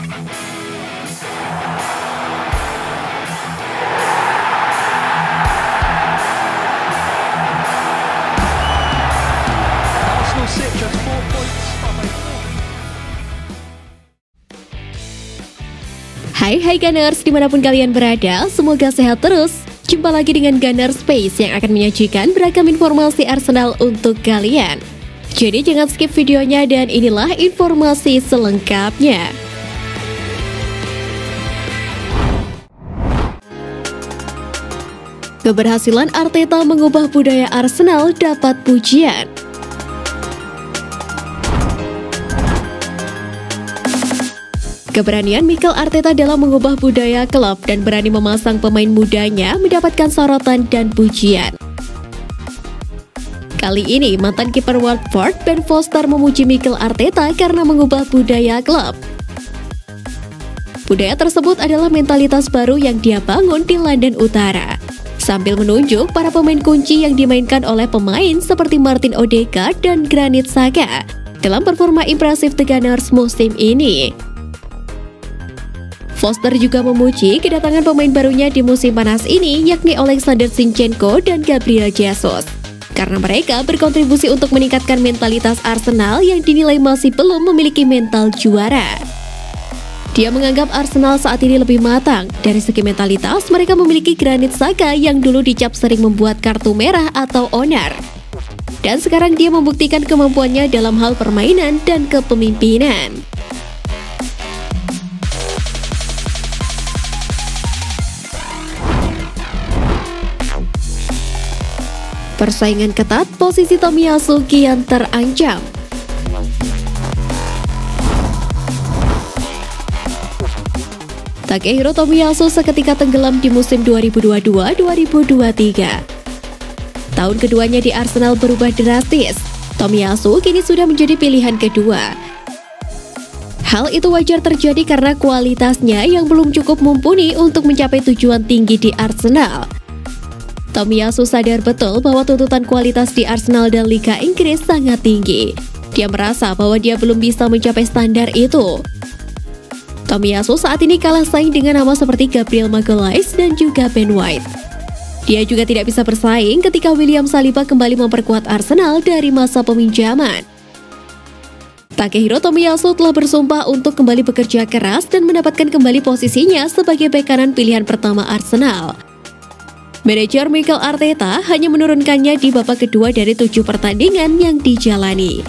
Arsenal sit just 4 points from a Hai Gunners, dimanapun kalian berada, semoga sehat terus. Jumpa lagi dengan Gunner Space yang akan menyajikan beragam informasi Arsenal untuk kalian. Jadi jangan skip videonya dan inilah informasi selengkapnya. Keberhasilan Arteta mengubah budaya Arsenal dapat pujian. Keberanian Mikel Arteta dalam mengubah budaya klub dan berani memasang pemain mudanya mendapatkan sorotan dan pujian. Kali ini, mantan kiper Watford, Ben Foster memuji Mikel Arteta karena mengubah budaya klub. Budaya tersebut adalah mentalitas baru yang dia bangun di London Utara, sambil menunjuk para pemain kunci yang dimainkan oleh pemain seperti Martin Odegaard dan Granit Xhaka dalam performa impresif The Gunners musim ini. Foster juga memuji kedatangan pemain barunya di musim panas ini, yakni Alexander Zinchenko dan Gabriel Jesus, karena mereka berkontribusi untuk meningkatkan mentalitas Arsenal yang dinilai masih belum memiliki mental juara. Dia menganggap Arsenal saat ini lebih matang. Dari segi mentalitas, mereka memiliki Granit Xhaka yang dulu dicap sering membuat kartu merah atau onar. Dan sekarang dia membuktikan kemampuannya dalam hal permainan dan kepemimpinan. Persaingan ketat, posisi Tomiyasu kian terancam. Takehiro Tomiyasu seketika tenggelam di musim 2022-2023. Tahun keduanya di Arsenal berubah drastis. Tomiyasu kini sudah menjadi pilihan kedua. Hal itu wajar terjadi karena kualitasnya yang belum cukup mumpuni untuk mencapai tujuan tinggi di Arsenal. Tomiyasu sadar betul bahwa tuntutan kualitas di Arsenal dan Liga Inggris sangat tinggi. Dia merasa bahwa dia belum bisa mencapai standar itu. Tomiyasu saat ini kalah saing dengan nama seperti Gabriel Magalhaes dan juga Ben White. Dia juga tidak bisa bersaing ketika William Saliba kembali memperkuat Arsenal dari masa peminjaman. Takehiro Tomiyasu telah bersumpah untuk kembali bekerja keras dan mendapatkan kembali posisinya sebagai bek kanan pilihan pertama Arsenal. Manajer Mikel Arteta hanya menurunkannya di babak kedua dari 7 pertandingan yang dijalani.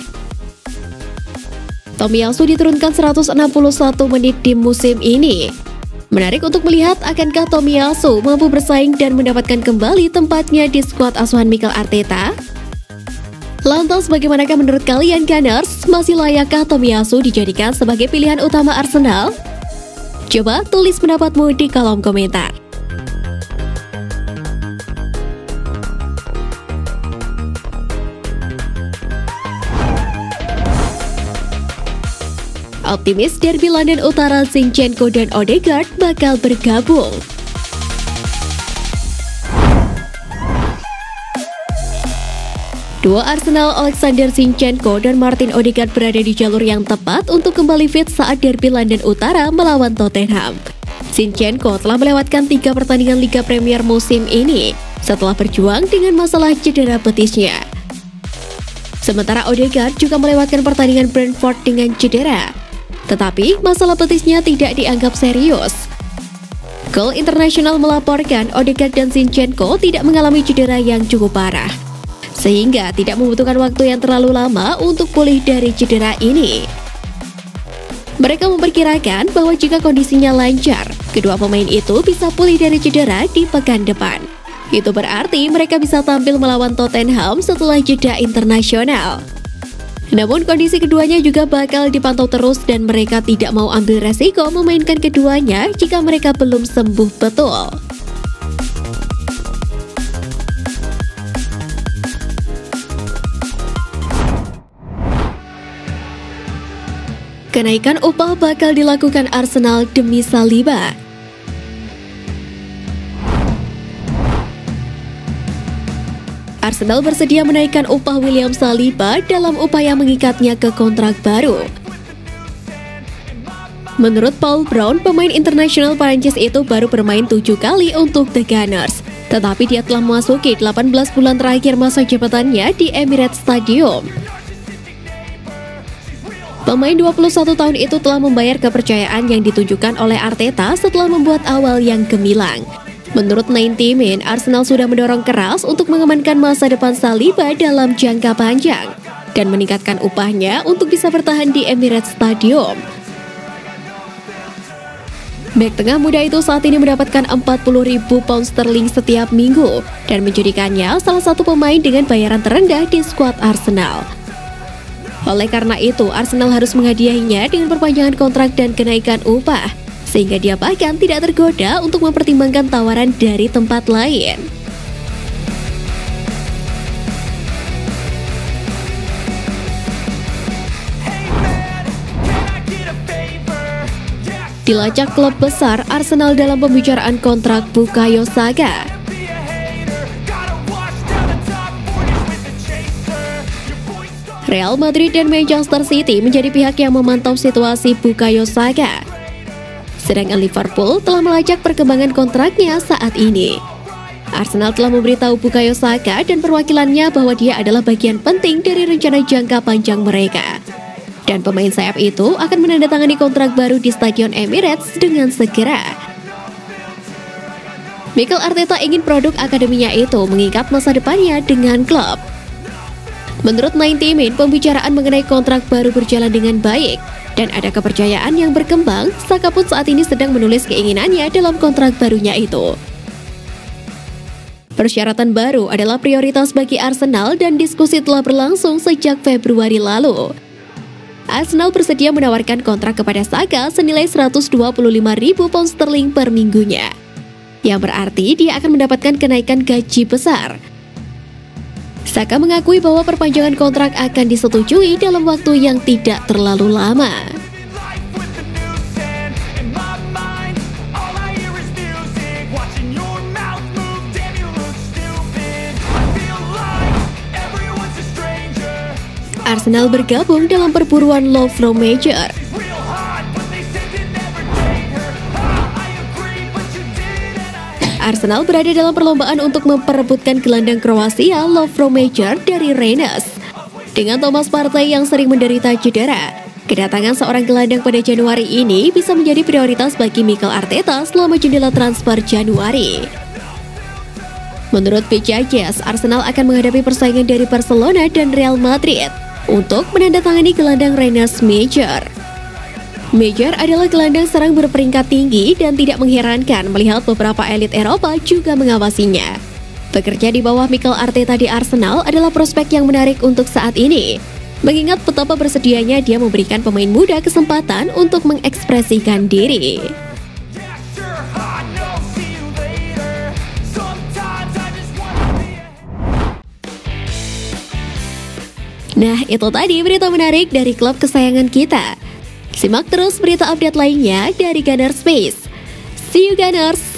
Tomiyasu diturunkan 161 menit di musim ini. Menarik untuk melihat akankah Tomiyasu mampu bersaing dan mendapatkan kembali tempatnya di skuad asuhan Mikel Arteta? Lantas bagaimanakah menurut kalian Gunners? Masih layakkah Tomiyasu dijadikan sebagai pilihan utama Arsenal? Coba tulis pendapatmu di kolom komentar. Optimis derby London Utara Zinchenko dan Odegaard bakal bergabung. Dua Arsenal Alexander Zinchenko dan Martin Odegaard berada di jalur yang tepat untuk kembali fit saat derby London Utara melawan Tottenham. Zinchenko telah melewatkan 3 pertandingan Liga Premier musim ini setelah berjuang dengan masalah cedera betisnya. Sementara Odegaard juga melewatkan pertandingan Brentford dengan cedera. Tetapi masalah betisnya tidak dianggap serius. Goal International melaporkan Odegaard dan Zinchenko tidak mengalami cedera yang cukup parah, sehingga tidak membutuhkan waktu yang terlalu lama untuk pulih dari cedera ini. Mereka memperkirakan bahwa jika kondisinya lancar, kedua pemain itu bisa pulih dari cedera di pekan depan. Itu berarti mereka bisa tampil melawan Tottenham setelah jeda internasional. Namun kondisi keduanya juga bakal dipantau terus dan mereka tidak mau ambil resiko memainkan keduanya jika mereka belum sembuh betul. Kenaikan upah bakal dilakukan Arsenal demi Saliba. Arsenal bersedia menaikkan upah William Saliba dalam upaya mengikatnya ke kontrak baru. Menurut Paul Brown, pemain internasional Prancis itu baru bermain 7 kali untuk The Gunners. Tetapi dia telah memasuki 18 bulan terakhir masa jabatannya di Emirates Stadium. Pemain 21 tahun itu telah membayar kepercayaan yang ditunjukkan oleh Arteta setelah membuat awal yang gemilang. Menurut 90 Min, Arsenal sudah mendorong keras untuk mengamankan masa depan Saliba dalam jangka panjang dan meningkatkan upahnya untuk bisa bertahan di Emirates Stadium. Bek tengah muda itu saat ini mendapatkan 40.000 pound sterling setiap minggu dan menjadikannya salah satu pemain dengan bayaran terendah di skuad Arsenal. Oleh karena itu, Arsenal harus menghadiahinya dengan perpanjangan kontrak dan kenaikan upah, sehingga dia bahkan tidak tergoda untuk mempertimbangkan tawaran dari tempat lain. Dilacak klub besar, Arsenal dalam pembicaraan kontrak Bukayo Saka. Real Madrid dan Manchester City menjadi pihak yang memantau situasi Bukayo Saka. Sedangkan Liverpool telah melacak perkembangan kontraknya saat ini. Arsenal telah memberitahu Bukayo Saka dan perwakilannya bahwa dia adalah bagian penting dari rencana jangka panjang mereka. Dan pemain sayap itu akan menandatangani kontrak baru di Stadion Emirates dengan segera. Mikel Arteta ingin produk akademinya itu mengikat masa depannya dengan klub. Menurut 90 Min, pembicaraan mengenai kontrak baru berjalan dengan baik dan ada kepercayaan yang berkembang. Saka pun saat ini sedang menulis keinginannya dalam kontrak barunya itu. Persyaratan baru adalah prioritas bagi Arsenal dan diskusi telah berlangsung sejak Februari lalu. Arsenal bersedia menawarkan kontrak kepada Saka senilai 125.000 pound sterling per minggunya, yang berarti dia akan mendapatkan kenaikan gaji besar. Saka mengakui bahwa perpanjangan kontrak akan disetujui dalam waktu yang tidak terlalu lama. Arsenal bergabung dalam perburuan Lovro Major. Arsenal berada dalam perlombaan untuk memperebutkan gelandang Kroasia Lovro Major dari Rennes. Dengan Thomas Partey yang sering menderita cedera, kedatangan seorang gelandang pada Januari ini bisa menjadi prioritas bagi Mikel Arteta selama jendela transfer Januari. Menurut PJS, Arsenal akan menghadapi persaingan dari Barcelona dan Real Madrid untuk menandatangani gelandang Rennes Major. Major adalah gelandang serang berperingkat tinggi dan tidak mengherankan melihat beberapa elit Eropa juga mengawasinya. Bekerja di bawah Mikel Arteta di Arsenal adalah prospek yang menarik untuk saat ini, mengingat betapa bersedianya dia memberikan pemain muda kesempatan untuk mengekspresikan diri. Nah, itu tadi berita menarik dari klub kesayangan kita. Simak terus berita update lainnya dari Gunners Space. See you Gunners!